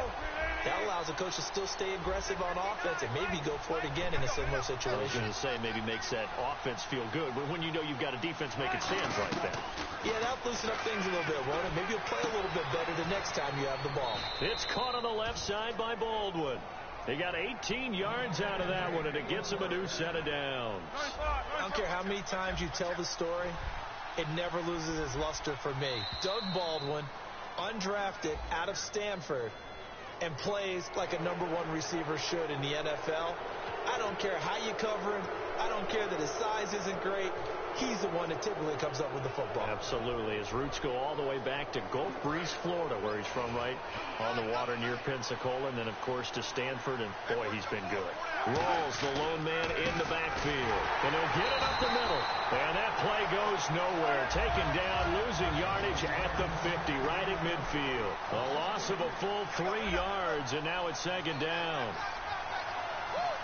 that allows a coach to still stay aggressive on offense and maybe go for it again in a similar situation. I was going to say maybe makes that offense feel good, but when you know you've got a defense making stands like that. Yeah, that'll loosen up things a little bit, won't it? Maybe you'll play a little bit better the next time you have the ball. It's caught on the left side by Baldwin. He got 18 yards out of that one, and it gets him a new set of downs. I don't care how many times you tell the story, it never loses its luster for me. Doug Baldwin, undrafted out of Stanford, and plays like a #1 receiver should in the NFL. I don't care how you cover him. I don't care that his size isn't great. He's the one that typically comes up with the football. Absolutely. His roots go all the way back to Gulf Breeze, Florida, where he's from, right on the water near Pensacola, and then, of course, to Stanford, and, boy, he's been good. Rawls, the lone man in the backfield, and he'll get it up the middle, and that play goes nowhere. Taken down, losing yardage at the 50, right at midfield. A loss of a full 3 yards, and now it's second down.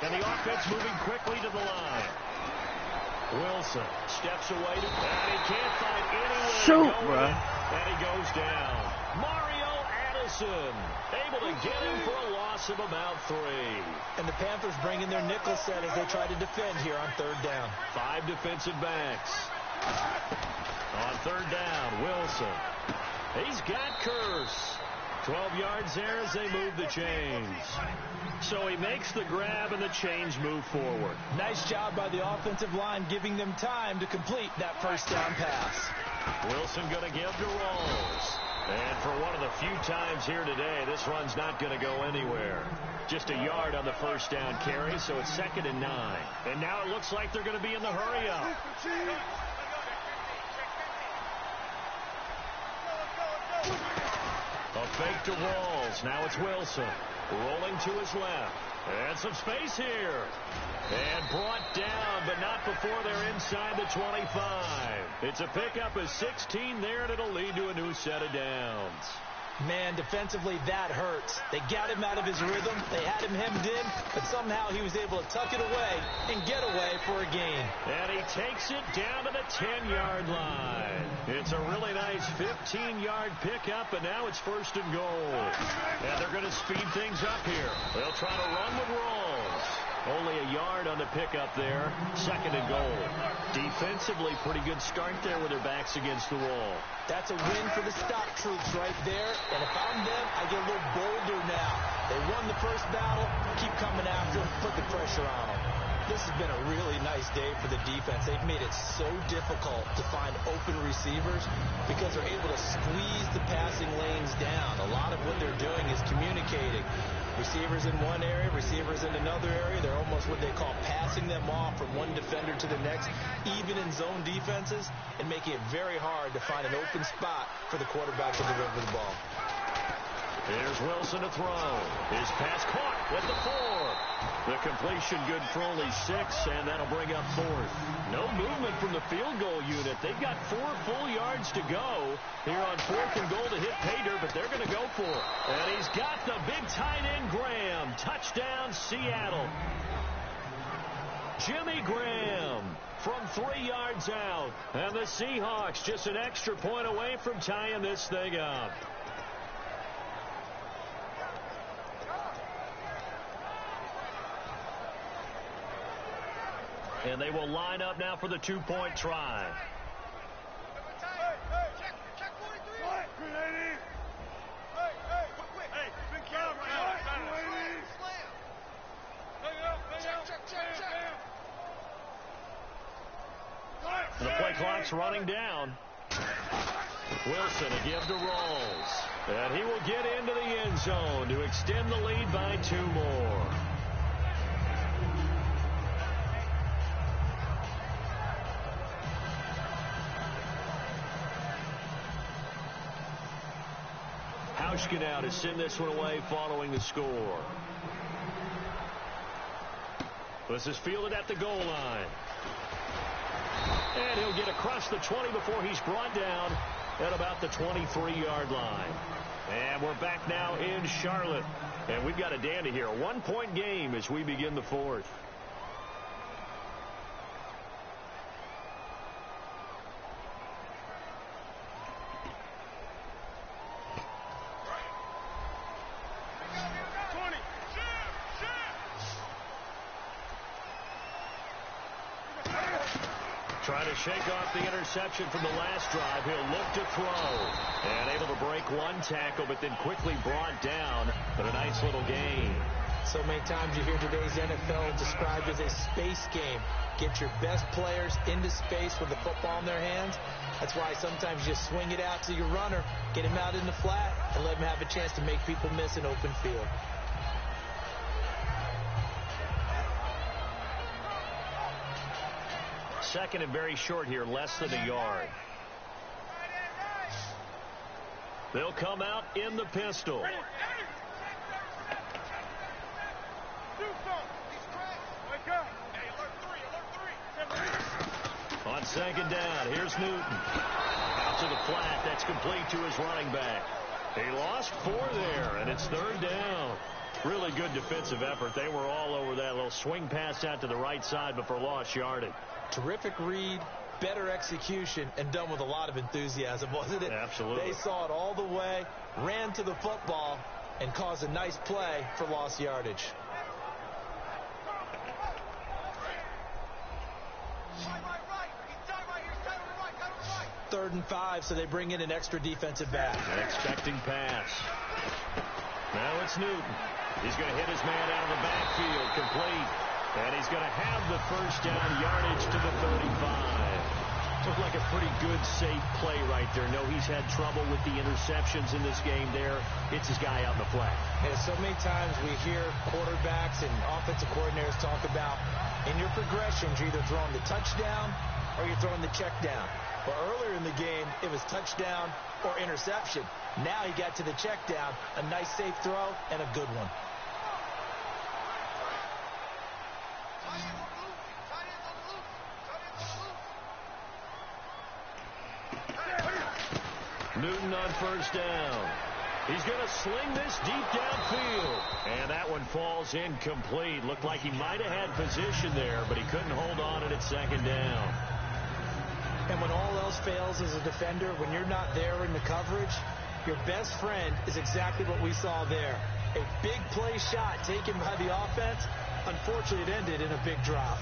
And the offense moving quickly to the line. Wilson steps away, and he can't find anywhere to go in, and he goes down. Mario Addison able to get him for a loss of about 3. And the Panthers bring in their nickel set as they try to defend here on third down. 5 defensive backs. On third down, Wilson. He's got Curse. 12 yards there as they move the chains. So he makes the grab and the chains move forward. Nice job by the offensive line giving them time to complete that first down pass. Wilson going to give to Rawls. And for one of the few times here today, this run's not going to go anywhere. Just a yard on the first down carry, so it's 2nd and 9. And now it looks like they're going to be in the hurry up. A fake to Rawls. Now it's Wilson. Rolling to his left. And some space here. And brought down, but not before they're inside the 25. It's a pickup of 16 there, and it'll lead to a new set of downs. Man, defensively, that hurts. They got him out of his rhythm. They had him hemmed in, but somehow he was able to tuck it away and get away for a gain. And he takes it down to the 10-yard line. It's a really nice 15-yard pickup, and now it's 1st and goal. And they're going to speed things up here. They'll try to run with Rawls. Only a yard on the pickup there. 2nd and goal. Defensively, pretty good start there with their backs against the wall. That's a win for the stock troops right there. And if I'm them, I get a little bolder now. They won the first battle. Keep coming after them. Put the pressure on them. This has been a really nice day for the defense. They've made it so difficult to find open receivers because they're able to squeeze the passing lanes down. A lot of what they're doing is communicating. Receivers in one area, receivers in another area. They're almost what they call passing them off from one defender to the next, even in zone defenses, and making it very hard to find an open spot for the quarterback to deliver the ball. Here's Wilson to throw. His pass caught at the 4. The completion good for only 6, and that'll bring up 4th. No movement from the field goal unit. They've got 4 full yards to go here on 4th and goal to hit pay dirt, but they're going to go for it. And he's got the big tight end, Graham. Touchdown, Seattle. Jimmy Graham from 3 yards out. And the Seahawks just an extra point away from tying this thing up. And they will line up now for the 2-point try. The play clock's running down. Wilson a give to Rawls. And he will get into the end zone to extend the lead by 2 more. Now to send this one away following the score. This is fielded at the goal line. And he'll get across the 20 before he's brought down at about the 23-yard line. And we're back now in Charlotte. And we've got a dandy here. A 1-point game as we begin the 4th. shake off the interception from the last drive. He'll look to throw. And able to break one tackle, but then quickly brought down. But a nice little gain. So many times you hear today's NFL described as a space game. Get your best players into space with the football in their hands. That's why sometimes you swing it out to your runner, get him out in the flat, and let him have a chance to make people miss an open field. Second and very short here, less than a yard. They'll come out in the pistol. On second down, here's Newton. Out to the flat, that's complete to his running back. He lost 4 there, and it's third down. Really good defensive effort. They were all over that little swing pass out to the right side, but for lost yardage. Terrific read, better execution, and done with a lot of enthusiasm, wasn't it? Absolutely. They saw it all the way, ran to the football, and caused a nice play for lost yardage. Third and 5, so they bring in an extra defensive back. An expecting pass. Now it's Newton. He's going to hit his man out of the backfield, complete. And he's going to have the first down, yardage to the 35. Looked like a pretty good, safe play right there. No, he's had trouble with the interceptions in this game there. It's his guy out in the flat. And so many times we hear quarterbacks and offensive coordinators talk about in your progressions, you're either throwing the touchdown or you're throwing the check down. But earlier in the game, it was touchdown or interception. Now he got to the check down, a nice safe throw, and a good one. Newton on first down. He's going to sling this deep downfield. And that one falls incomplete. Looked like he might have had position there, but he couldn't hold on at second down. And when all else fails as a defender, when you're not there in the coverage, your best friend is exactly what we saw there. A big play shot taken by the offense. Unfortunately, it ended in a big drop.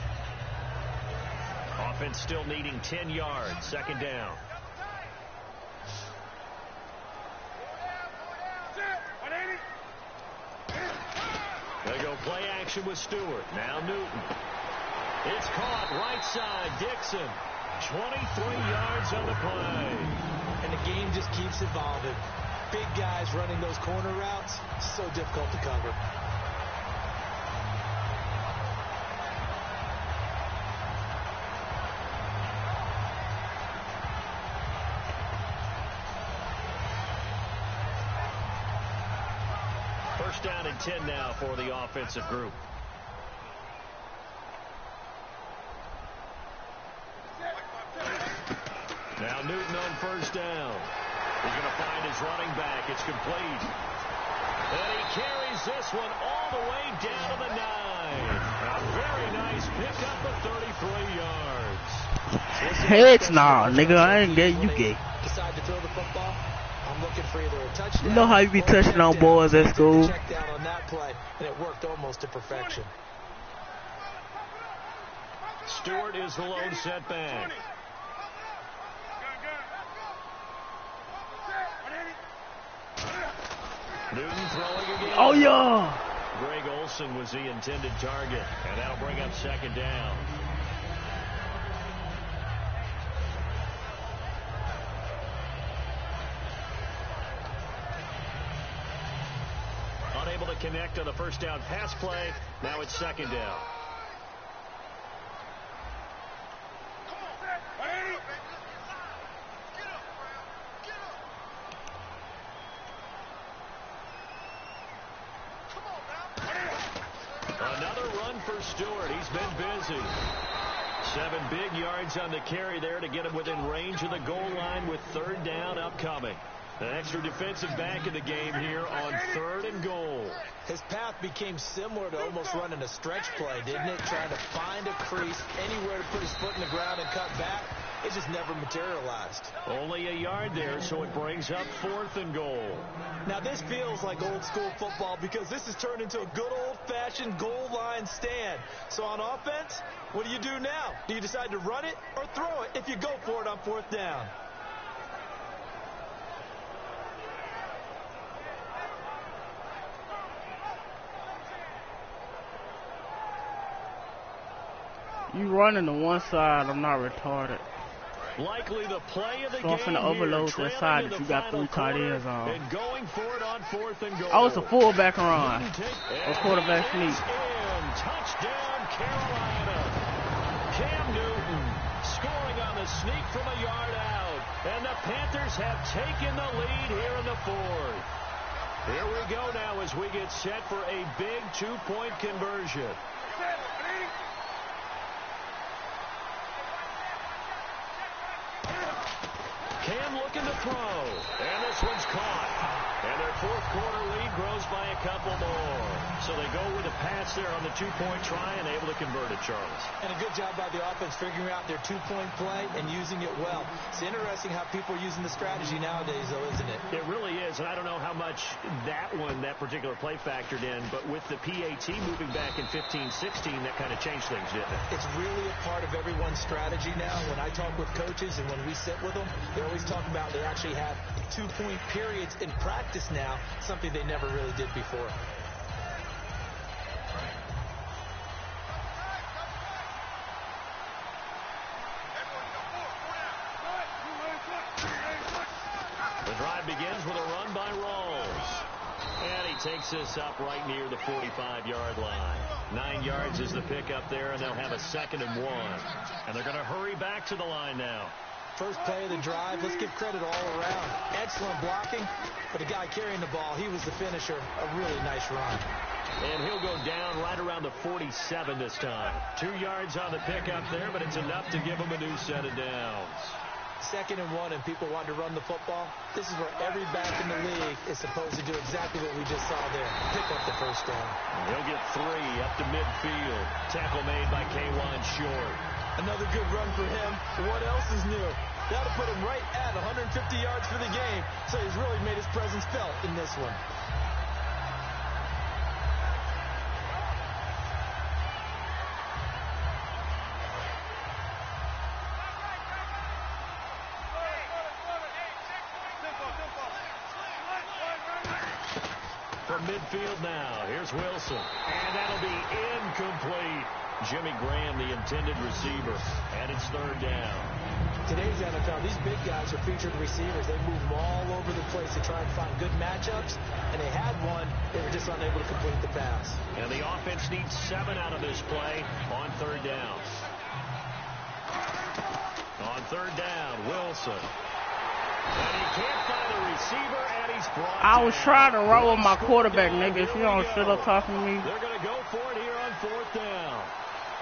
Offense still needing 10 yards. Second down. They go play action with Stewart. Now Newton. It's caught right side. Dixon. 23 yards on the play. And the game just keeps evolving. Big guys running those corner routes, so difficult to cover. First down and 10 now for the offensive group. Now Newton on first down. He's going to find his running back. It's complete. And he carries this one all the way down to the 9. A very nice pickup of 33 yards. Heads nah, nigga. I ain't gay. You gay. Decide to throw the football. I'm looking for either a touchdown. You know how you be touching on boys at school. Check down on that play, and it worked almost to perfection. Stewart is the lone setback. Newton throwing again. Oh, yeah. Greg Olsen was the intended target, and that'll bring up second down. Unable to connect on the first down pass play. Now it's second down. Another run for Stewart. He's been busy. 7 big yards on the carry there to get him within range of the goal line with third down upcoming. An extra defensive back in the game here on 3rd and goal. His path became similar to almost running a stretch play, didn't it? Trying to find a crease, anywhere to put his foot in the ground and cut back. it just never materialized. Only a yard there, so it brings up 4th and goal. Now, this feels like old school football because this has turned into a good old-fashioned goal line stand. So on offense, what do you do now? Do you decide to run it or throw it if you go for it on 4th down? You running to one side, I'm not retarded. Likely the play of the so I'm finna overload that side that you got 3 tight ends on. And going for it on 4th and goal. Oh, it's a fullback run. A quarterback sneak. Touchdown, Carolina. Cam Newton scoring on the sneak from a yard out. And the Panthers have taken the lead here in the 4th. Here we go now as we get set for a big 2-point conversion. Cam looking to throw, and this one's caught. And their 4th quarter lead grows by a couple more. So they go with a pass there on the 2-point try and able to convert it, Charles. And a good job by the offense figuring out their 2-point play and using it well. It's interesting how people are using the strategy nowadays, though, isn't it? It really is, and I don't know how much that particular play factored in, but with the PAT moving back in 15-16, that kind of changed things, didn't it? It's really a part of everyone's strategy now. When I talk with coaches and when we sit with them, they always talk about they actually have 2-point periods in practice now, something they never really did before. The drive begins with a run by Rawls. And he takes this up right near the 45-yard line. 9 yards is the pickup there, and they'll have a 2nd and 1. And they're going to hurry back to the line now. First play of the drive, let's give credit all around. Excellent blocking, but the guy carrying the ball, he was the finisher. A really nice run. And he'll go down right around the 47 this time. 2 yards on the pickup there, but it's enough to give him a new set of downs. 2nd and 1, and people want to run the football. This is where every back in the league is supposed to do exactly what we just saw there. Pick up the first down. He'll get 3 up to midfield. Tackle made by K-Wan Short. Another good run for him. What else is new? That'll put him right at 150 yards for the game. So he's really made his presence felt in this one. From midfield now, here's Wilson. And that'll be incomplete. Jimmy Graham, the intended receiver. And it's 3rd down. Today's NFL, these big guys are featured receivers. They move them all over the place to try and find good matchups. And they had one. They were just unable to complete the pass. And the offense needs 7 out of this play on 3rd down. On 3rd down, Wilson. And he can't find a receiver, and he's brought I was down. trying to roll with my quarterback, nigga. If you don't shut up talking to me. They're going to go for it here on 4th down.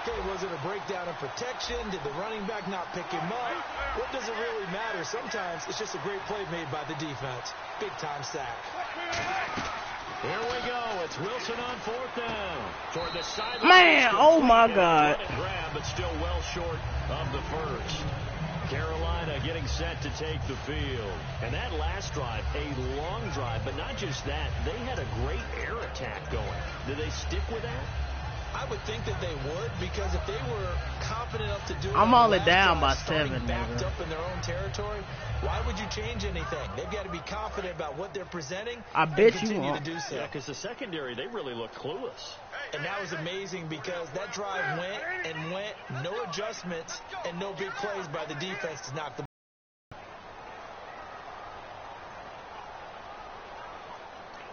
Okay, was it a breakdown of protection? Did the running back not pick him up? What does it really matter? Sometimes it's just a great play made by the defense. Big-time sack. Here we go. It's Wilson on 4th down. Toward the side. Man, oh my God. Grab, but still well short of the first. Carolina getting set to take the field. And that last drive, a long drive, but not just that. They had a great air attack going. Did they stick with that? I would think that they would, because if they were confident enough to do it, I'm only down by 7, backed nigga. up in their own territory, why would you change anything? They've got to be confident about what they're presenting. I bet you continue won't. to do so. Yeah, because the secondary, they really look clueless. And that was amazing because that drive went and went, no adjustments and no big plays by the defense to knock the.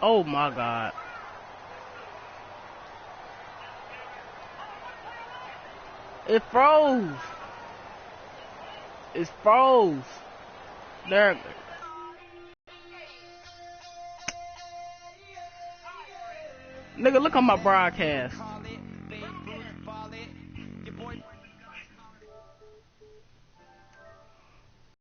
Oh my God. It froze. It froze. There. Nigga, look on my broadcast.